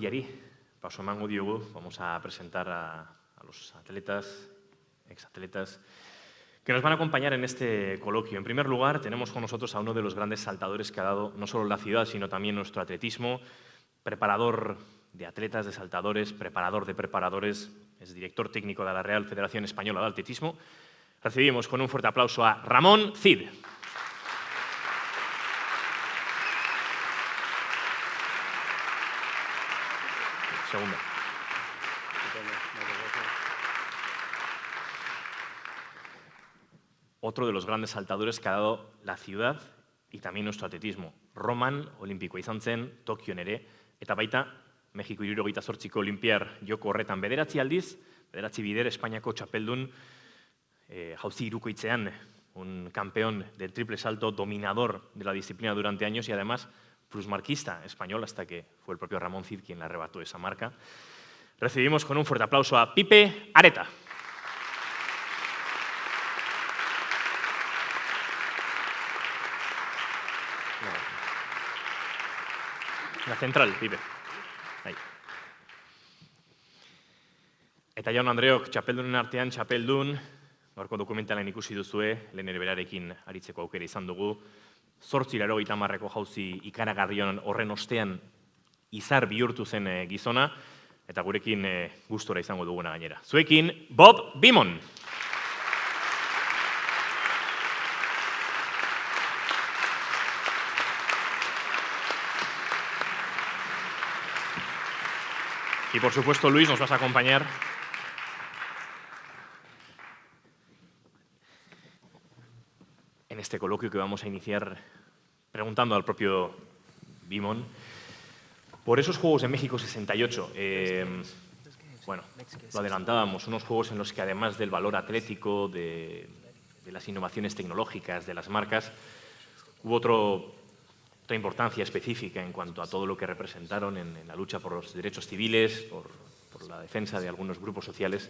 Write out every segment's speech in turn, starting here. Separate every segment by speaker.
Speaker 1: jardunaldiari paso emango diogu. Vamos a presentar a los atletas, exatletas, que nos van a acompañar en este coloquio. En primer lugar, tenemos con nosotros a uno de los grandes saltadores que ha dado no solo la ciudad, sino también nuestro atletismo, preparador de atletas, de saltadores, preparador de preparadores, es director técnico de la Real Federación Española de Atletismo. Recibimos con un fuerte aplauso a Ramón Cid. Segunda. Otro de los grandes saltadores que ha dado la ciudad y también nuestro atletismo. Roman olimpikoa izan zen, Tokion ere, eta baita Mexiko 78ko olimpiar joko horretan bederatzi aldiz, bederatzi bider Espainiako txapeldun, jauzi hirukoitzean, un campeón del triple salto, dominador de la disciplina durante años y además plusmarquista español hasta que fue el propio Ramón Cid quien le arrebató esa marca. Recibimos con un fuerte aplauso a Pipe Areta. La central, Pipe. Ahí. Eta jaun Andreok, txapeldunen artean txapeldun, gaurko dokumentalean ikusi duzue, lehen ere berarekin aritzeko aukera izan dugu, 880ko jauzi ikaragarrion horren ostean izar bihurtu zen gizona, eta gurekin gustora izango duguna gainera. Zuekin, Bob Beamon. Y por supuesto, Luis, nos vas a acompañar en este coloquio que vamos a iniciar preguntando al propio Beamon por esos Juegos de México 68. Bueno, lo adelantábamos, unos Juegos en los que además del valor atlético, de las innovaciones tecnológicas, de las marcas, hubo otra importancia específica en cuanto a todo lo que representaron en la lucha por los derechos civiles, por la defensa de algunos grupos sociales.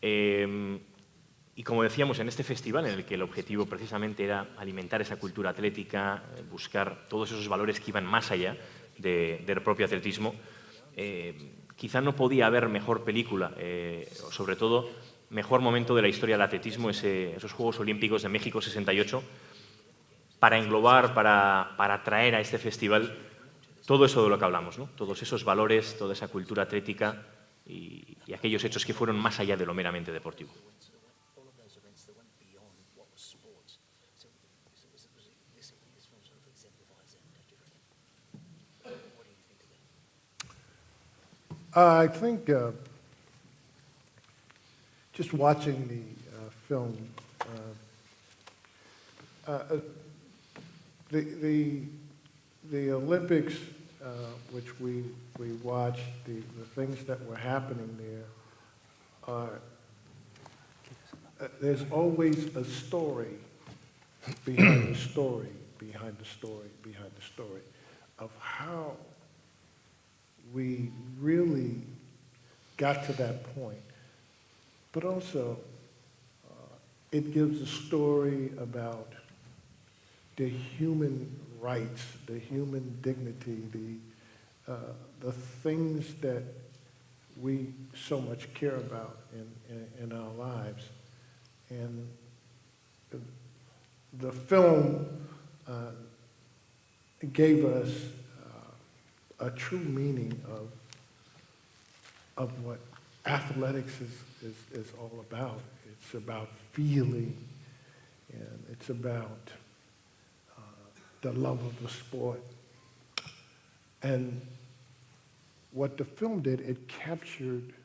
Speaker 1: Y como decíamos, en este festival, en el que el objetivo precisamente era alimentar esa cultura atlética, buscar todos esos valores que iban más allá del propio atletismo, quizá no podía haber mejor película, o sobre todo mejor momento de la historia del atletismo, esos Juegos Olímpicos de México 68, para englobar, para traer a este festival todo eso de lo que hablamos, ¿no? Todos esos valores, toda esa cultura atlética y aquellos hechos que fueron más allá de lo meramente deportivo.
Speaker 2: I think just watching the film, the Olympics, which we watched, the things that were happening there, are there's always a story behind the story, behind the story, behind the story of how we really got to that point. But also, it gives a story about the human rights, the human dignity, the things that we so much care about in our lives. And the film gave us a true meaning of what athletics is all about. It's about feeling, and it's about the love of the sport. And what the film did, it captured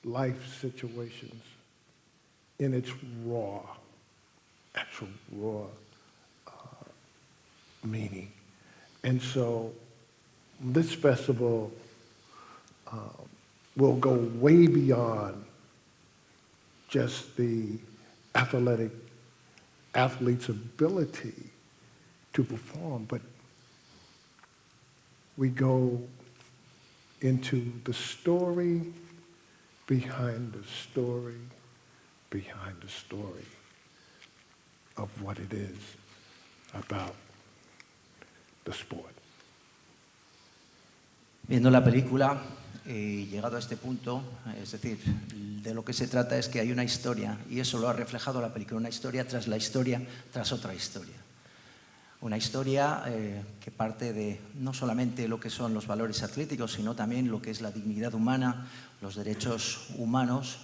Speaker 2: life situations in its raw, actual raw meaning. And so this festival will go way beyond just the athlete's ability to perform, but we go into the story behind the story behind the story of what it is about the sport.
Speaker 3: Viendo la película y llegado a este punto, es decir, de lo que se trata es que hay una historia, y eso lo ha reflejado la película, una historia tras la historia, tras otra historia. Una historia que parte de no solamente lo que son los valores atléticos, sino también lo que es la dignidad humana, los derechos humanos.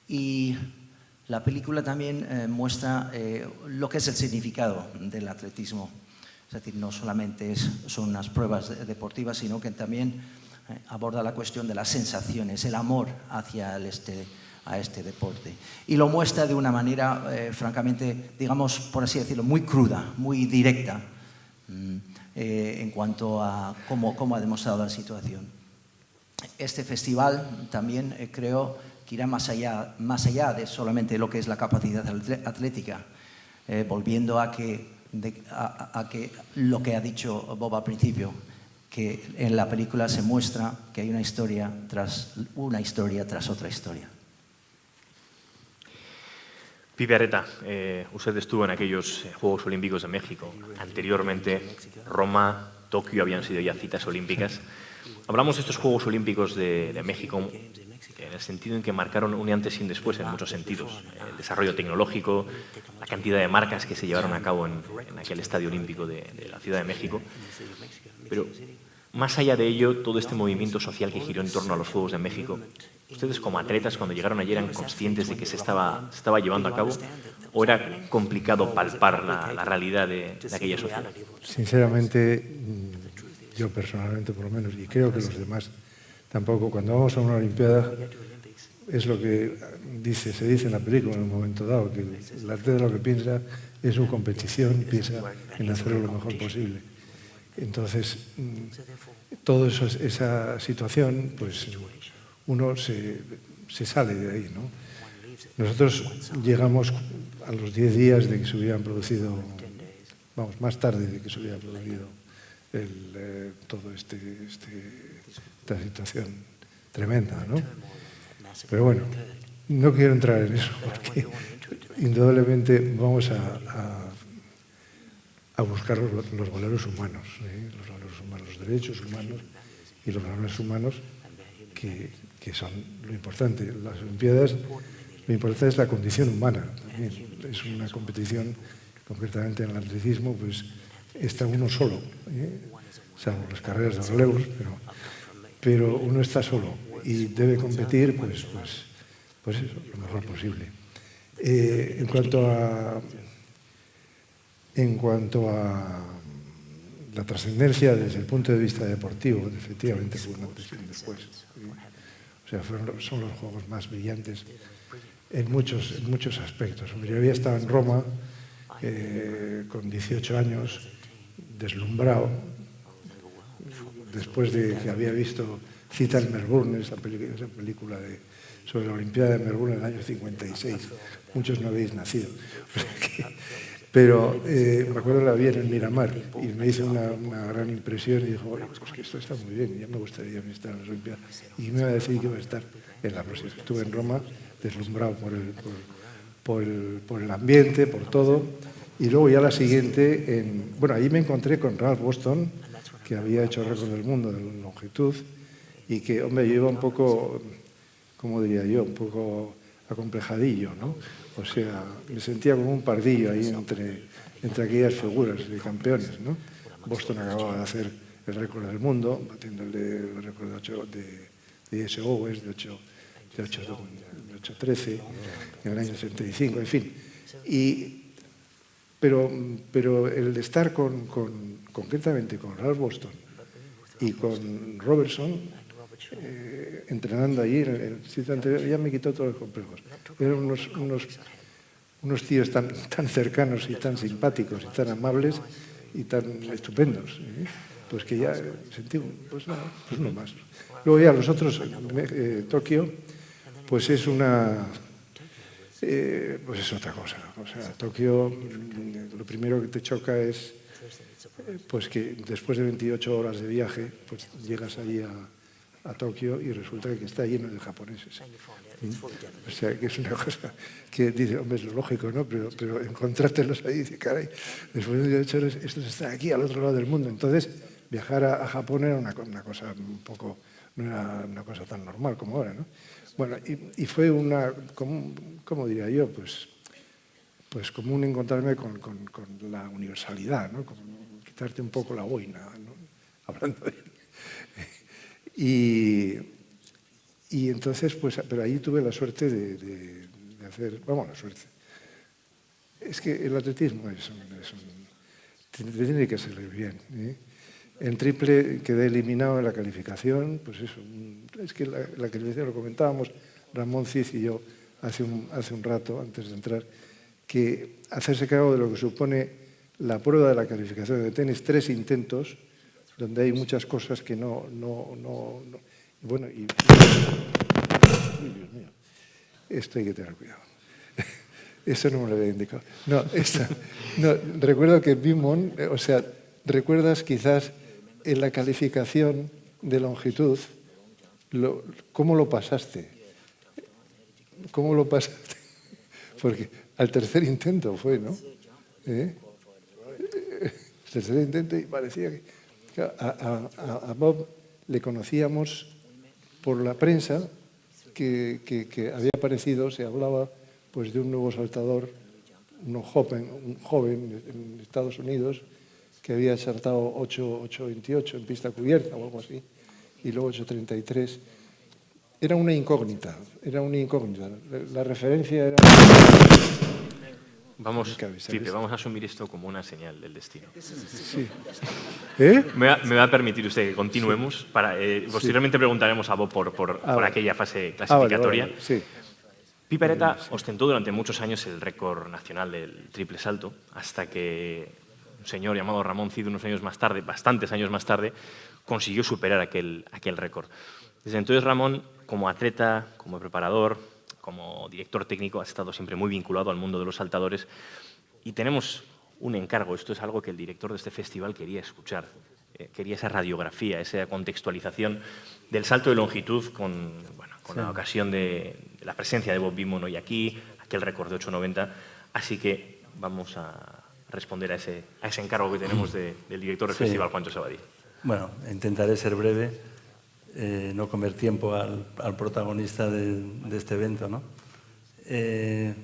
Speaker 3: Y la película también muestra lo que es el significado del atletismo. Es decir, no solamente son unas pruebas deportivas, sino que también aborda la cuestión de las sensaciones, el amor hacia a este deporte. Y lo muestra de una manera, francamente, digamos, por así decirlo, muy cruda, muy directa, en cuanto a cómo ha demostrado la situación. Este festival también creo que irá más allá de solamente lo que es la capacidad atlética, volviendo a que lo que ha dicho Bob al principio, que en la película se muestra que hay una historia tras otra historia.
Speaker 1: Pipe Arreta, usted estuvo en aquellos Juegos Olímpicos de México. Anteriormente, Roma, Tokio habían sido ya citas olímpicas. Hablamos de estos Juegos Olímpicos de México en el sentido en que marcaron un antes y un después en muchos sentidos. El desarrollo tecnológico, la cantidad de marcas que se llevaron a cabo en aquel estadio olímpico de la Ciudad de México. Pero más allá de ello, todo este movimiento social que giró en torno a los Juegos de México, ¿ustedes como atletas cuando llegaron allí eran conscientes de que se estaba llevando a cabo o era complicado palpar la realidad de aquella sociedad?
Speaker 2: Sinceramente, yo personalmente por lo menos, y creo que los demás tampoco, cuando vamos a una Olimpiada, es lo que se dice en la película en un momento dado, que el atleta lo que piensa es su competición, piensa en hacerlo lo mejor posible. Entonces, toda esa situación, pues uno se sale de ahí, ¿no? Nosotros llegamos a los 10 días de que se hubieran producido, vamos, más tarde de que se hubiera producido todo esta situación tremenda, ¿no? Pero bueno, no quiero entrar en eso porque indudablemente vamos a buscar los valores humanos, los derechos humanos y los valores humanos que son lo importante. Las Olimpiadas, lo importante es la condición humana también. Es una competición, concretamente en el atletismo, pues está uno solo, salvo las carreras de relevos, pero uno está solo y debe competir pues eso, lo mejor posible. En cuanto a la trascendencia desde el punto de vista deportivo, efectivamente fue un antes y un después. O sea, son los juegos más brillantes en muchos aspectos. Yo había estado en Roma con 18 años, deslumbrado, después de que había visto Cita en Melbourne, esa película sobre la Olimpiada de Melbourne en el año 56. Muchos no habéis nacido. Pero me acuerdo que la vi en el Miramar y me hizo una gran impresión y dijo, pues que esto está muy bien, ya me gustaría estar en las Olimpiadas. Y me iba a decir que iba a estar en la próxima. Estuve en Roma deslumbrado por el ambiente, por todo. Y luego ya la siguiente, ahí me encontré con Ralph Boston, que había hecho el récord del mundo de longitud y que, hombre, yo iba un poco, ¿cómo diría yo? Un poco acomplejadillo, ¿no? O sea, me sentía como un pardillo ahí entre aquellas figuras de campeones, ¿no? Boston acababa de hacer el récord del mundo, batiéndole el récord de S. Owens, de 8:13, en el año 65, en fin. Pero el de estar concretamente con Ralph Boston y con Robertson, entrenando allí en el sitio anterior, ya me quitó todos los complejos. Eran unos tíos tan cercanos y tan simpáticos y tan amables y tan estupendos, pues que ya sentí, pues no más. Luego ya los otros, Tokio, pues es pues es otra cosa. O sea, Tokio, lo primero que te choca es pues que después de 28 horas de viaje, pues llegas ahí a Tokio y resulta que está lleno de japoneses. O sea, que es una cosa que dice, hombre, es lo lógico, ¿no? Pero encontrártelos ahí, dice, caray, después de 28 horas, estos están aquí al otro lado del mundo. Entonces, viajar a Japón era una cosa un poco, no era una cosa tan normal como ahora, ¿no? Bueno, y fue ¿cómo diría yo? Pues como un encontrarme con la universalidad, ¿no? Como quitarte un poco la boina, ¿no? Hablando de... Y entonces, pues, pero ahí tuve la suerte de hacer, vamos, la suerte. Es que el atletismo tiene que salir bien, ¿eh? En triple quedé eliminado en la calificación, pues eso, es que la calificación lo comentábamos Ramón Cid y yo hace un rato, antes de entrar, que hacerse cargo de lo que supone la prueba de la calificación de tenis, 3 intentos, donde hay muchas cosas que no bueno, uy, Dios mío, esto hay que tener cuidado. Eso no me lo había indicado. No, recuerdo que Beamon, o sea, recuerdas quizás en la calificación de longitud, ¿cómo lo pasaste? ¿Cómo lo pasaste? Porque al tercer intento fue, ¿no? El tercer intento y parecía que... A Bob le conocíamos por la prensa que había aparecido, se hablaba pues de un nuevo saltador, un joven en Estados Unidos que había saltado 8.28 en pista cubierta o algo así, y luego 8.33. Era una incógnita. La referencia era...
Speaker 1: Vamos a asumir esto como una señal del destino.
Speaker 2: Sí.
Speaker 1: Me va a permitir usted que continuemos. Posteriormente preguntaremos a Bob por aquella fase clasificatoria.
Speaker 2: Vale. Sí.
Speaker 1: Pipereta ostentó durante muchos años el récord nacional del triple salto, hasta que un señor llamado Ramón Cid, unos años más tarde, bastantes años más tarde, consiguió superar aquel récord. Desde entonces, Ramón, como atleta, como preparador, como director técnico, ha estado siempre muy vinculado al mundo de los saltadores y tenemos un encargo. Esto es algo que el director de este festival quería escuchar. Quería esa radiografía, esa contextualización del salto de longitud con la ocasión de la presencia de Bob Beamon hoy aquí, aquel récord de 8.90. Así que vamos a responder a ese encargo que tenemos del director del festival, Juancho Sabadí.
Speaker 4: Bueno, intentaré ser breve, no comer tiempo al protagonista de este evento, ¿no?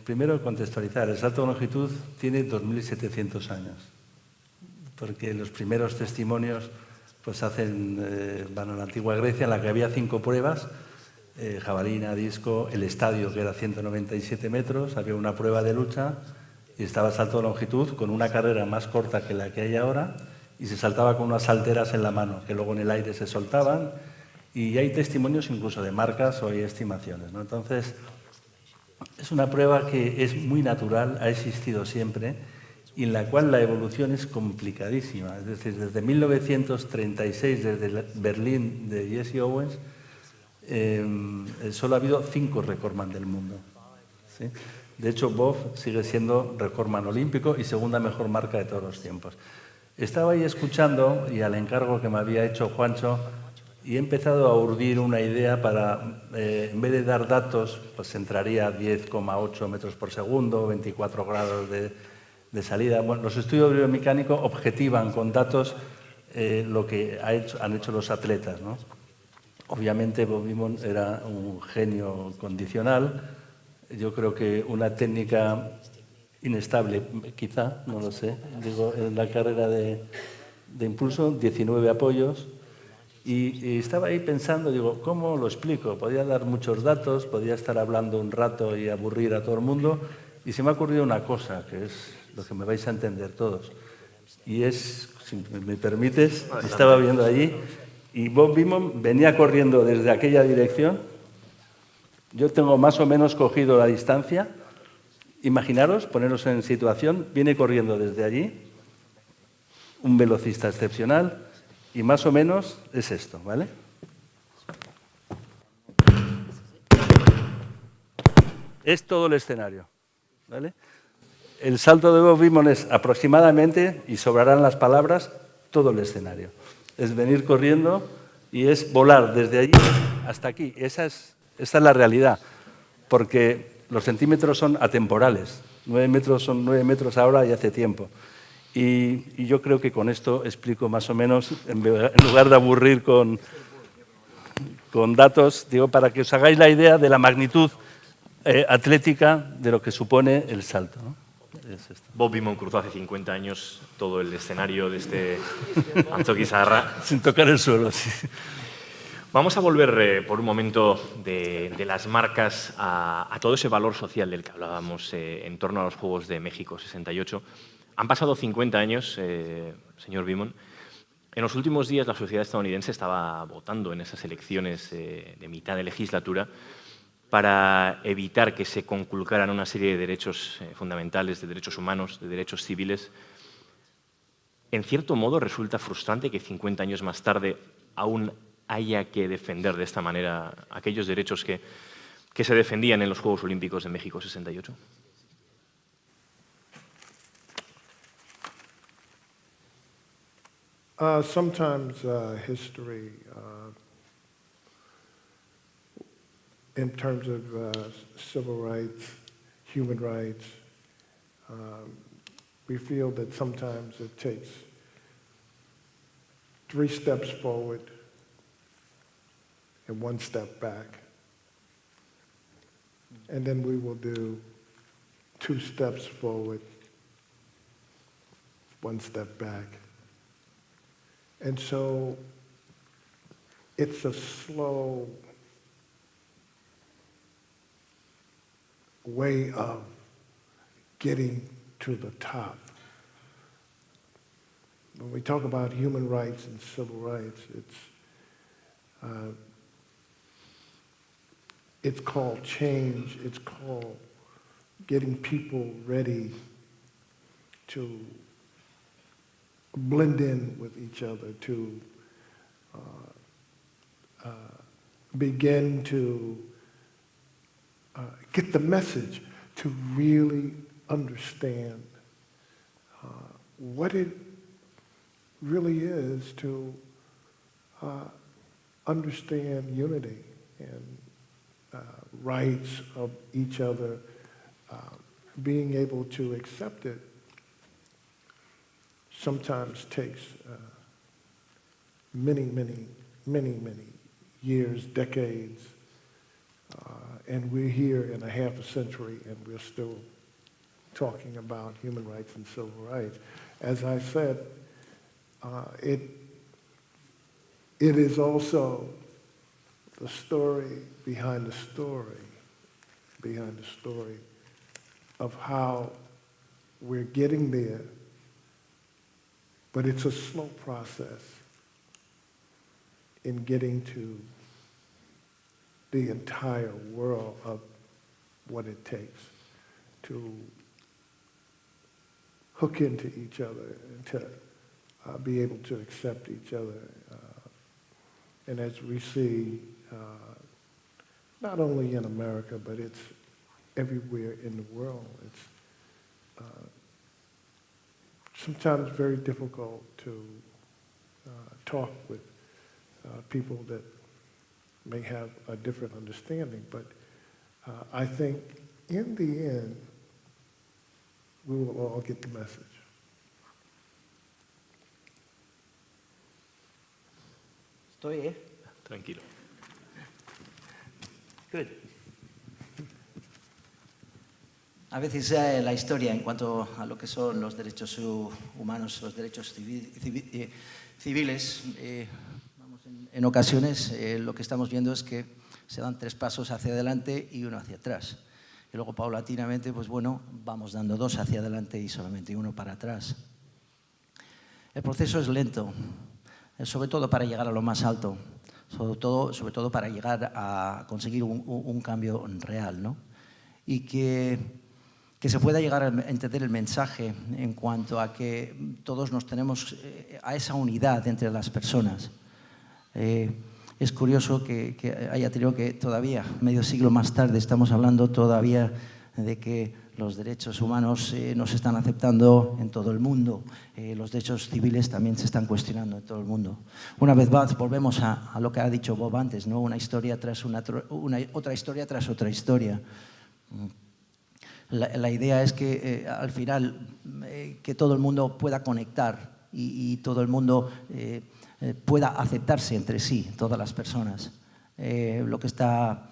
Speaker 4: Primero, contextualizar. El salto de longitud tiene 2.700 años, porque los primeros testimonios pues van a la antigua Grecia, en la que había 5 pruebas, jabalina, disco, el estadio, que era 197 metros, había una prueba de lucha y estaba el salto de longitud con una carrera más corta que la que hay ahora y se saltaba con unas salteras en la mano, que luego en el aire se soltaban, y hay testimonios incluso de marcas o hay estimaciones, ¿no? Entonces, es una prueba que es muy natural, ha existido siempre, y en la cual la evolución es complicadísima. Es decir, desde 1936, desde Berlín de Jesse Owens, solo ha habido 5 recordman del mundo, ¿sí? De hecho, Bob sigue siendo recordman olímpico y segunda mejor marca de todos los tiempos. Estaba ahí escuchando, y al encargo que me había hecho Juancho, y he empezado a urdir una idea para, en vez de dar datos, pues entraría a 10,8 metros por segundo, 24 grados de salida. Bueno, los estudios biomecánicos objetivan con datos lo que han hecho los atletas, ¿no? Obviamente Bob Beamon era un genio condicional. Yo creo que una técnica inestable, quizá, no lo sé. Digo, en la carrera de impulso, 19 apoyos. Y estaba ahí pensando, digo, ¿cómo lo explico? Podía dar muchos datos, podía estar hablando un rato y aburrir a todo el mundo. Y se me ha ocurrido una cosa, que es lo que me vais a entender todos. Y es, si me permites, estaba viendo allí, y Bob Beamon venía corriendo desde aquella dirección. Yo tengo más o menos cogido la distancia. Imaginaros, poneros en situación, viene corriendo desde allí, un velocista excepcional, y más o menos es esto, ¿vale? Es todo el escenario, ¿vale? El salto de Bob Beamon es aproximadamente, y sobrarán las palabras, todo el escenario. Es venir corriendo y es volar desde allí hasta aquí. Esa es la realidad, porque los centímetros son atemporales. 9 metros son 9 metros ahora y hace tiempo. Y yo creo que con esto explico más o menos, en lugar de aburrir con datos, digo, para que os hagáis la idea de la magnitud atlética de lo que supone el salto, ¿no? Es esto.
Speaker 1: Bob Beamon cruzó hace 50 años todo el escenario de este Antzoki Saharra.
Speaker 4: Sin tocar el suelo, sí.
Speaker 1: Vamos a volver por un momento de las marcas a todo ese valor social del que hablábamos en torno a los Juegos de México 68. Han pasado 50 años, señor Beamon. En los últimos días la sociedad estadounidense estaba votando en esas elecciones de mitad de legislatura para evitar que se conculcaran una serie de derechos fundamentales, de derechos humanos, de derechos civiles. En cierto modo resulta frustrante que 50 años más tarde aún haya que defender de esta manera aquellos derechos que se defendían en los Juegos Olímpicos de México 68.
Speaker 2: Sometimes history, in terms of civil rights, human rights, we feel that sometimes it takes 3 steps forward and 1 step back. And then we will do 2 steps forward, 1 step back. And so it's a slow way of getting to the top. When we talk about human rights and civil rights, it's called change. It's called getting people ready to blend in with each other, to begin to get the message, to really understand what it really is to understand unity and rights of each other, being able to accept it sometimes takes many years, decades, and we're here in a half a century and we're still talking about human rights and civil rights. As I said, it is also the story behind the story of how we're getting there, but it's a slow process in getting to the entire world of what it takes to hook into each other and to be able to accept each other. And as we see, not only in America, but it's everywhere in the world, it's sometimes very difficult to talk with people that may have a different understanding, but I think in the end, we will all get the message.
Speaker 3: Estoy, ¿eh?
Speaker 1: Tranquilo.
Speaker 3: Good. A veces la historia en cuanto a lo que son los derechos humanos, los derechos civiles, en ocasiones lo que estamos viendo es que se dan 3 pasos hacia adelante y 1 hacia atrás. Y luego paulatinamente, pues bueno, vamos dando 2 hacia adelante y solamente 1 para atrás. El proceso es lento, sobre todo para llegar a lo más alto, sobre todo para llegar a conseguir un cambio real, ¿no? Y que se pueda llegar a entender el mensaje en cuanto a que todos nos tenemos a esa unidad entre las personas. Es curioso que haya tenido que todavía, medio siglo más tarde, estamos hablando todavía de que los derechos humanos no se están aceptando en todo el mundo, los derechos civiles también se están cuestionando en todo el mundo. Una vez más, volvemos a lo que ha dicho Bob antes, ¿no? Una historia tras otra historia tras otra historia. La idea es que al final que todo el mundo pueda conectar y todo el mundo pueda aceptarse entre sí, todas las personas. Lo que está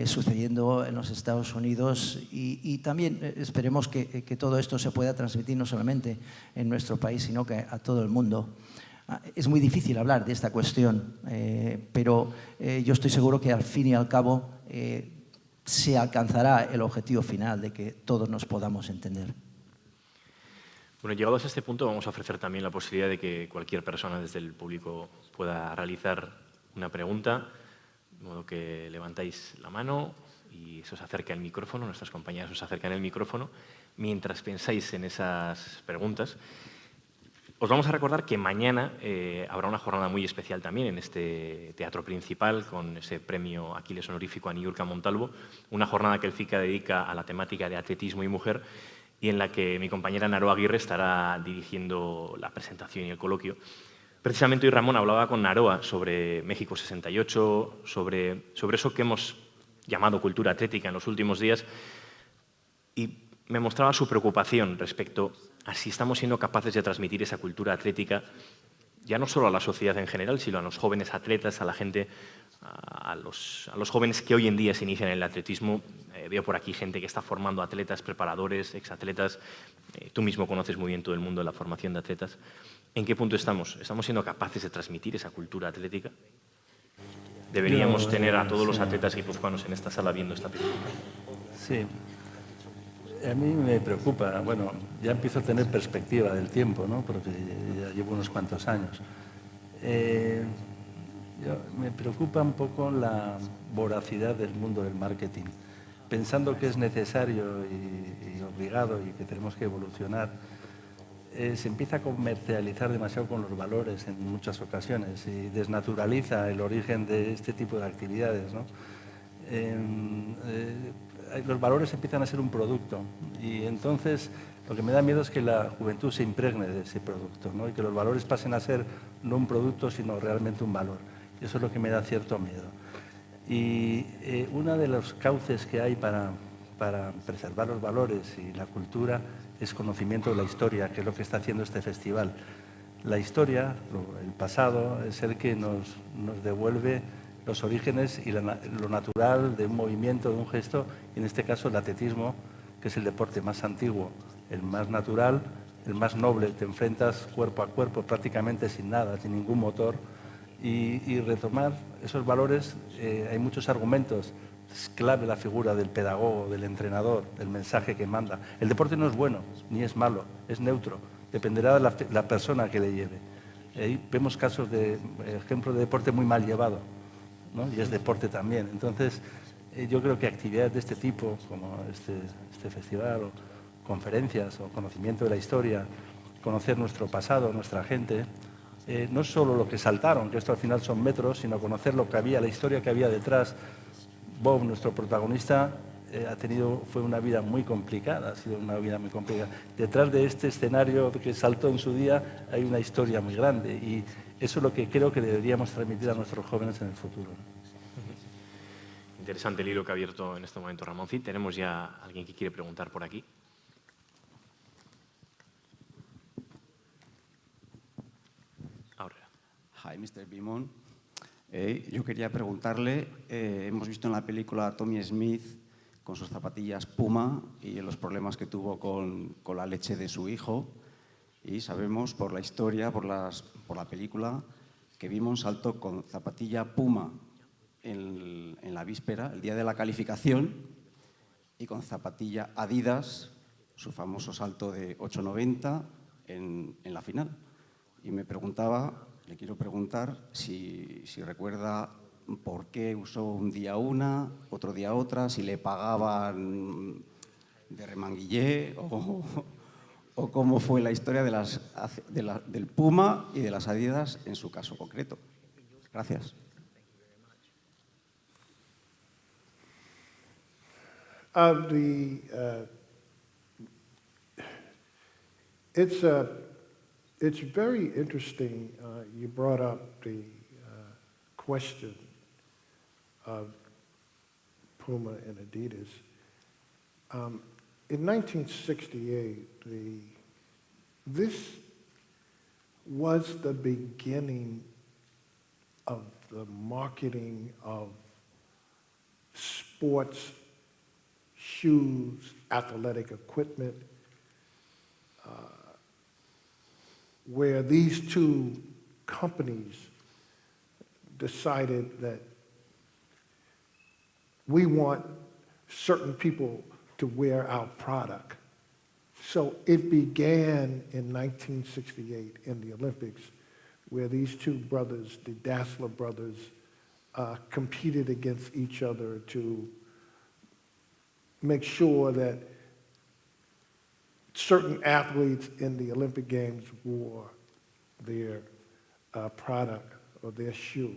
Speaker 3: sucediendo en los Estados Unidos y también esperemos que todo esto se pueda transmitir no solamente en nuestro país, sino que a todo el mundo. Es muy difícil hablar de esta cuestión, pero yo estoy seguro que al fin y al cabo se alcanzará el objetivo final de que todos nos podamos entender.
Speaker 1: Bueno, llegados a este punto vamos a ofrecer también la posibilidad de que cualquier persona desde el público pueda realizar una pregunta, de modo que levantáis la mano y se os acerca el micrófono, nuestras compañeras os acercan el micrófono. Mientras pensáis en esas preguntas, os vamos a recordar que mañana habrá una jornada muy especial también en este teatro principal con ese premio Aquiles honorífico a Niurka Montalvo, una jornada que el FICA dedica a la temática de atletismo y mujer y en la que mi compañera Naroa Aguirre estará dirigiendo la presentación y el coloquio. Precisamente hoy Ramón hablaba con Naroa sobre México 68, sobre eso que hemos llamado cultura atlética en los últimos días y me mostraba su preocupación respecto a si estamos siendo capaces de transmitir esa cultura atlética ya no solo a la sociedad en general, sino a los jóvenes atletas, a la gente, a los jóvenes que hoy en día se inician en el atletismo. Veo por aquí gente que está formando atletas, preparadores, exatletas. Tú mismo conoces muy bien todo el mundo de la formación de atletas. ¿En qué punto estamos? ¿Estamos siendo capaces de transmitir esa cultura atlética? Deberíamos tener a todos los atletas guipuzcoanos en esta sala viendo esta película.
Speaker 4: Sí. A mí me preocupa, bueno, ya empiezo a tener perspectiva del tiempo, ¿no? Porque ya llevo unos cuantos años. Me preocupa un poco la voracidad del mundo del marketing. Pensando que es necesario y obligado y que tenemos que evolucionar, se empieza a comercializar demasiado con los valores en muchas ocasiones y desnaturaliza el origen de este tipo de actividades, ¿no? Los valores empiezan a ser un producto y entonces lo que me da miedo es que la juventud se impregne de ese producto, ¿no? Y que los valores pasen a ser no un producto sino realmente un valor. Y eso es lo que me da cierto miedo. Y uno de los cauces que hay para preservar los valores y la cultura es conocimiento de la historia, que es lo que está haciendo este festival. La historia, el pasado, es el que nos devuelve los orígenes y lo natural de un movimiento, de un gesto, y en este caso el atletismo, que es el deporte más antiguo, el más natural, el más noble. Te enfrentas cuerpo a cuerpo prácticamente sin nada, sin ningún motor, y retomar esos valores. Hay muchos argumentos. Es clave la figura del pedagogo, del entrenador, del mensaje que manda. El deporte no es bueno, ni es malo, es neutro. Dependerá de la persona que le lleve. Ahí vemos casos de ejemplos de deporte muy mal llevado, ¿no? Y es deporte también. Entonces, yo creo que actividades de este tipo, como este festival, o conferencias, o conocimiento de la historia, conocer nuestro pasado, nuestra gente, no solo lo que saltaron, que esto al final son metros, sino conocer lo que había, la historia que había detrás. Bob, nuestro protagonista, fue una vida muy complicada, ha sido una vida muy complicada. Detrás de este escenario que saltó en su día hay una historia muy grande y eso es lo que creo que deberíamos transmitir a nuestros jóvenes en el futuro.
Speaker 1: Interesante el hilo que ha abierto en este momento Ramón Cid. Tenemos ya a alguien que quiere preguntar por aquí. Ahora.
Speaker 5: Hi, Mr. Bimon. Yo quería preguntarle, hemos visto en la película a Tommy Smith con sus zapatillas Puma y los problemas que tuvo con la leche de su hijo, y sabemos por la historia, por la película, que Bimon saltó con zapatilla Puma en la víspera, el día de la calificación, y con zapatilla Adidas, su famoso salto de 8,90 en la final. Y le quiero preguntar si recuerda por qué usó un día una, otro día otra, si le pagaban de remanguillé o cómo fue la historia del Puma y de las Adidas en su caso concreto. Gracias.
Speaker 2: It's very interesting you brought up the question of Puma and Adidas. in 1968, this was the beginning of the marketing of sports, shoes, athletic equipment, where these two companies decided that we want certain people to wear our product. So it began in 1968 in the Olympics, where these two brothers, the Dassler brothers, competed against each other to make sure that certain athletes in the Olympic Games wore their product or their shoe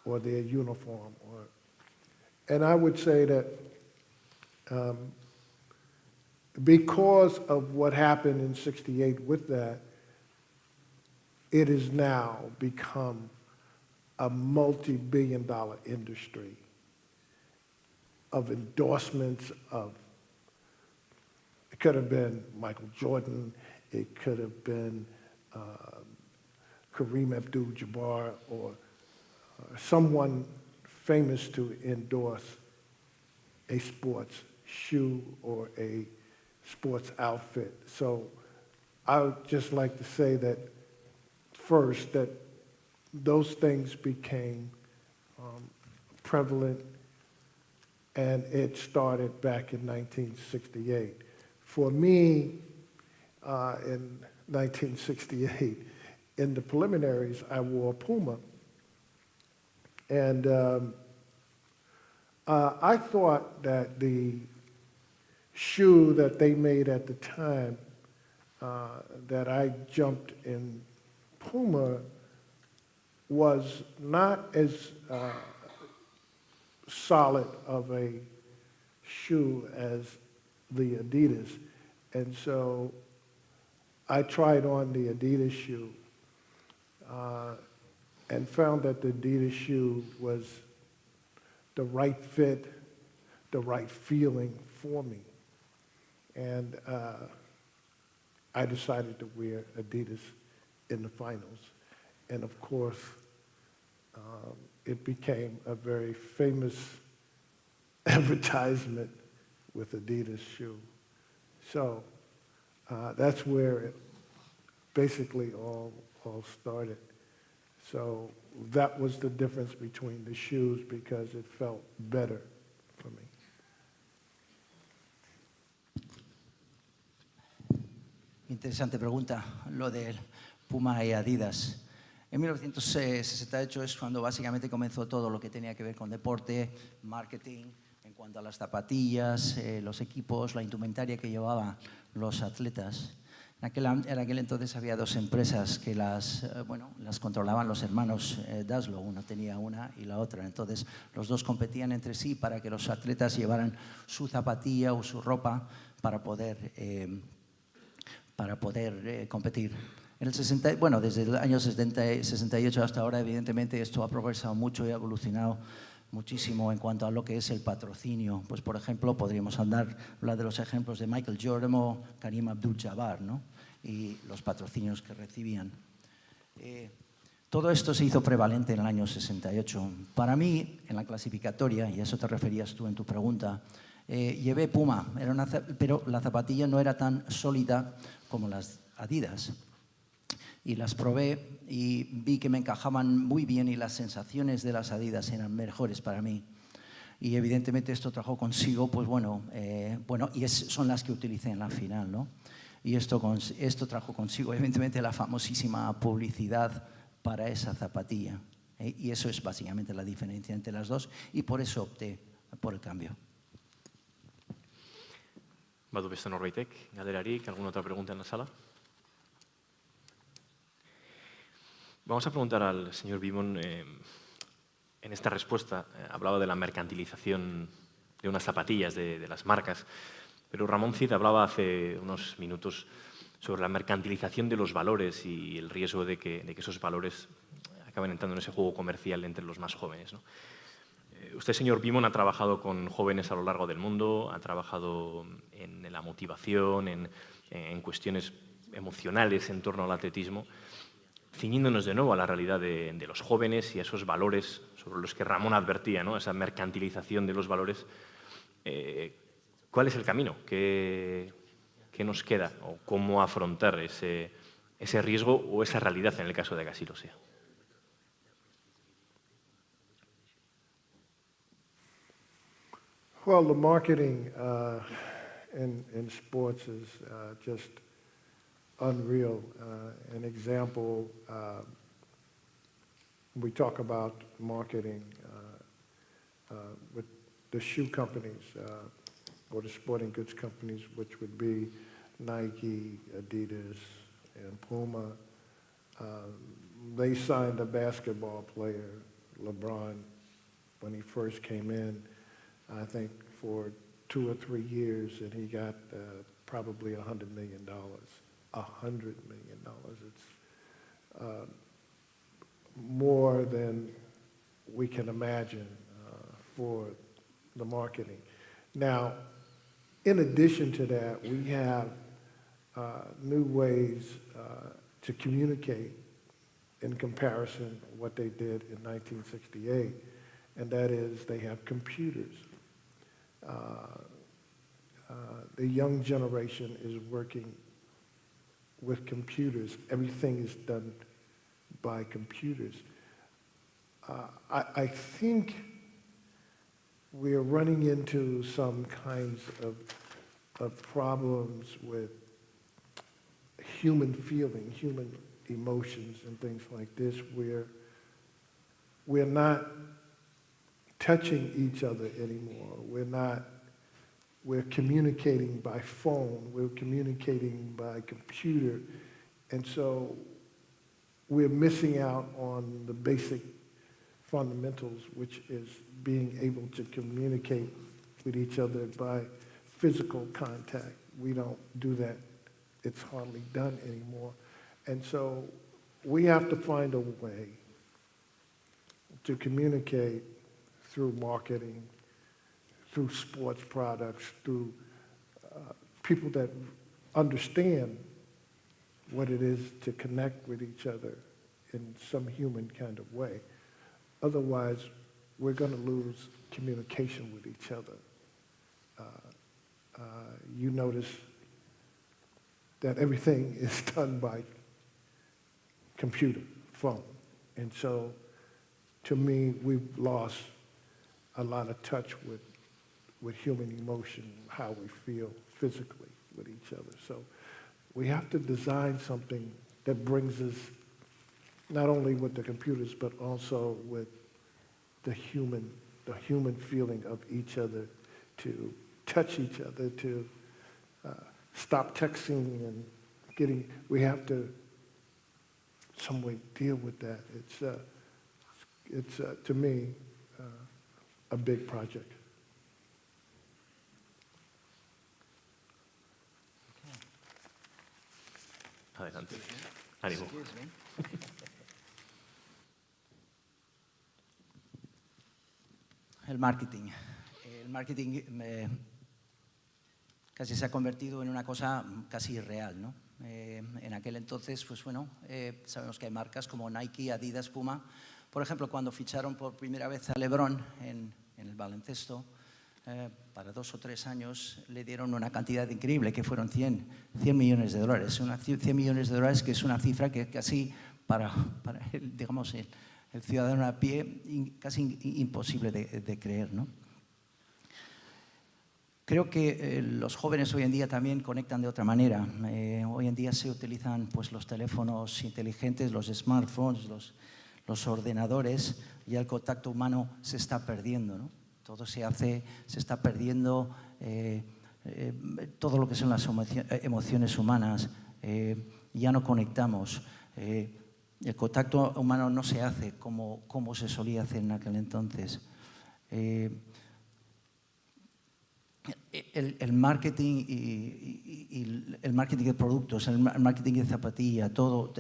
Speaker 2: or their uniform. And I would say that because of what happened in '68 with that, it has now become a multi-billion-dollar industry of endorsements of, it could have been Michael Jordan, it could have been Kareem Abdul-Jabbar, or someone famous to endorse a sports shoe or a sports outfit. So I would just like to say that first, that those things became prevalent, and it started back in 1968. For me, in 1968, in the preliminaries, I wore Puma. And I thought that the shoe that they made at the time, that I jumped in Puma, was not as solid of a shoe as the Adidas. And so I tried on the Adidas shoe and found that the Adidas shoe was the right fit, the right feeling for me. And I decided to wear Adidas in the finals. And of course, it became a very famous advertisement with Adidas shoe. So that's where it basically all started. So that was the difference between the shoes, because it felt better for me.
Speaker 3: Interesante pregunta, lo del Puma y Adidas. En 1968 es cuando básicamente comenzó todo lo que tenía que ver con deporte, marketing, en cuanto a las zapatillas, los equipos, la indumentaria que llevaban los atletas. En aquel entonces había dos empresas que las controlaban los hermanos Dassler. Uno tenía una y la otra. Entonces los dos competían entre sí para que los atletas llevaran su zapatilla o su ropa para poder competir. Desde el año 68 hasta ahora, evidentemente, esto ha progresado mucho y ha evolucionado muchísimo en cuanto a lo que es el patrocinio. Pues, por ejemplo, podríamos hablar de los ejemplos de Michael Jordan o Kareem Abdul-Jabbar, ¿no? Y los patrocinios que recibían. Todo esto se hizo prevalente en el año 68. Para mí, en la clasificatoria, y a eso te referías tú en tu pregunta, llevé Puma, pero la zapatilla no era tan sólida como las Adidas. Y las probé y vi que me encajaban muy bien y las sensaciones de las Adidas eran mejores para mí. Y evidentemente esto trajo consigo, son las que utilicé en la final, ¿no? Y esto trajo consigo, evidentemente, la famosísima publicidad para esa zapatilla. Y eso es básicamente la diferencia entre las dos, y por eso opté por el cambio.
Speaker 1: Badu beste norbaitek, galderarik, ¿alguna otra pregunta en la sala? Vamos a preguntar al señor Beamon, en esta respuesta hablaba de la mercantilización de unas zapatillas, de las marcas, pero Ramón Cid hablaba hace unos minutos sobre la mercantilización de los valores y el riesgo de que esos valores acaben entrando en ese juego comercial entre los más jóvenes, ¿no? Usted, señor Beamon, ha trabajado con jóvenes a lo largo del mundo, ha trabajado en la motivación, en cuestiones emocionales en torno al atletismo, ciñéndonos de nuevo a la realidad de los jóvenes y a esos valores sobre los que Ramón advertía, ¿no? Esa mercantilización de los valores. ¿Cuál es el camino? ¿Qué nos queda? ¿O cómo afrontar ese riesgo o esa realidad en el caso de que así lo sea?
Speaker 2: Well, the marketing in sports is just unreal. An example, we talk about marketing with the shoe companies or the sporting goods companies, which would be Nike, Adidas, and Puma. They signed a basketball player, LeBron, when he first came in, I think for 2 or 3 years, and he got probably $100 million. $100 million. It's more than we can imagine for the marketing. Now, in addition to that, we have new ways to communicate in comparison to what they did in 1968, and that is they have computers. The young generation is working with computers. Everything is done by computers. I think we're running into some kinds of problems with human feeling, human emotions and things like this, where we're not touching each other anymore. We're communicating by phone, we're communicating by computer, and so we're missing out on the basic fundamentals, which is being able to communicate with each other by physical contact. We don't do that. It's hardly done anymore. And so we have to find a way to communicate through marketing, through sports products, through people that understand what it is to connect with each other in some human kind of way. Otherwise, we're going to lose communication with each other. You notice that everything is done by computer, phone. And so, to me, we've lost a lot of touch with human emotion, how we feel physically with each other. So we have to design something that brings us not only with the computers, but also with the human feeling of each other, to touch each other, to stop texting and we have to some way deal with that. It's to me, a big project.
Speaker 1: Adelante. Ánimo.
Speaker 3: El marketing. El marketing casi se ha convertido en una cosa casi irreal, ¿no? En aquel entonces, pues bueno, sabemos que hay marcas como Nike, Adidas, Puma. Por ejemplo, cuando ficharon por primera vez a LeBron en el baloncesto, para 2 o 3 años le dieron una cantidad increíble, que fueron 100 millones de dólares. 100 millones de dólares, que es una cifra que casi para digamos, el ciudadano a pie, casi imposible de creer, ¿no? Creo que los jóvenes hoy en día también conectan de otra manera. Hoy en día se utilizan pues, los teléfonos inteligentes, los smartphones, los ordenadores, y el contacto humano se está perdiendo, ¿no? Todo se está perdiendo, todo lo que son las emociones humanas, ya no conectamos. El contacto humano no se hace como se solía hacer en aquel entonces. El marketing y el marketing de productos, el marketing de zapatillas, todo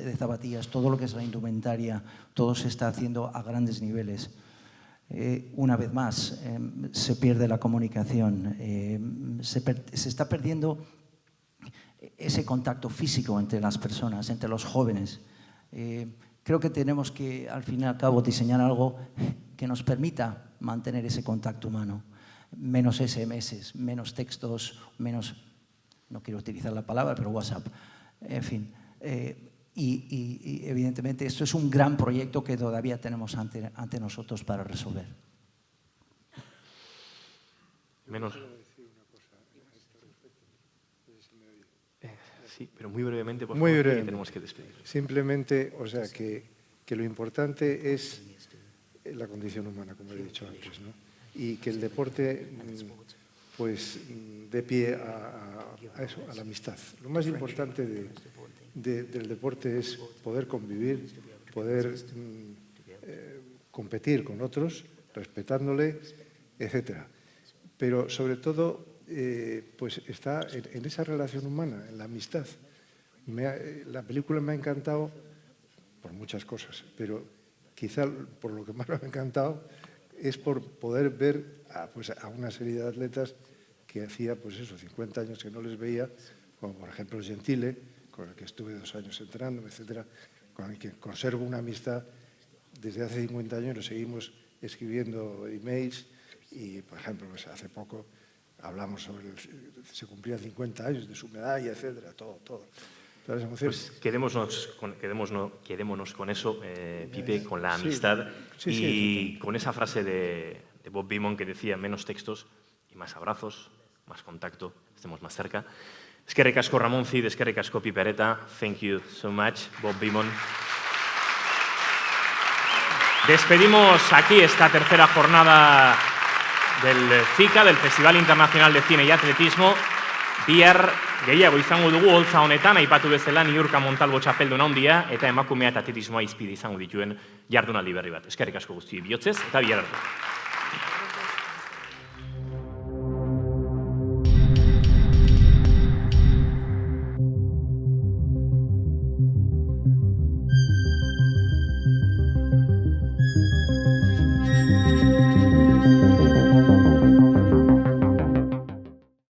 Speaker 3: lo que es la indumentaria, todo se está haciendo a grandes niveles. una vez más, se pierde la comunicación, se está perdiendo ese contacto físico entre las personas, entre los jóvenes. Creo que tenemos que, al fin y al cabo, diseñar algo que nos permita mantener ese contacto humano. Menos SMS, menos textos, menos, no quiero utilizar la palabra, pero WhatsApp. En fin, y evidentemente esto es un gran proyecto que todavía tenemos ante nosotros para resolver.
Speaker 1: Menos. Sí, pero muy brevemente, por
Speaker 2: Muy
Speaker 1: favor,
Speaker 2: breve.
Speaker 1: que tenemos que despedir.
Speaker 2: Simplemente, o sea, que lo importante es la condición humana, como he dicho antes, ¿no? Y que el deporte pues dé pie a eso, a la amistad. Lo más importante del deporte es poder convivir, poder competir con otros, respetándole, etcétera. Pero sobre todo, pues está en esa relación humana, en la amistad. La película me ha encantado por muchas cosas, pero quizá por lo que más me ha encantado es por poder ver a una serie de atletas que hacía, pues eso, 50 años que no les veía, como por ejemplo Gentile, con el que estuve 2 años entrenándome, etcétera, con el que conservo una amistad desde hace 50 años, nos seguimos escribiendo emails y, por ejemplo, pues hace poco hablamos sobre, se cumplían 50 años de su medalla, etcétera, todo. Todas las emociones.
Speaker 1: Pues quedémonos con eso, Pipe, con la amistad y con esa frase de Bob Beamon que decía menos textos y más abrazos, más contacto, estemos más cerca. Eskerrik asko Ramon Cid, eskerrik asko Pipe Areta. Thank you so much, Bob Beamon. Despedimos aquí esta tercera jornada del FICA, del Festival Internacional de Cine y Atletismo. Bihar gehiago izango dugu holtza honetan, aipatu bezala Niurka Montalvo txapelduna handia eta emakumea eta atletismoa izpide izango dituen jardunaldi berri bat. Eskerrik asko guztioi bihotzez eta bihar arte.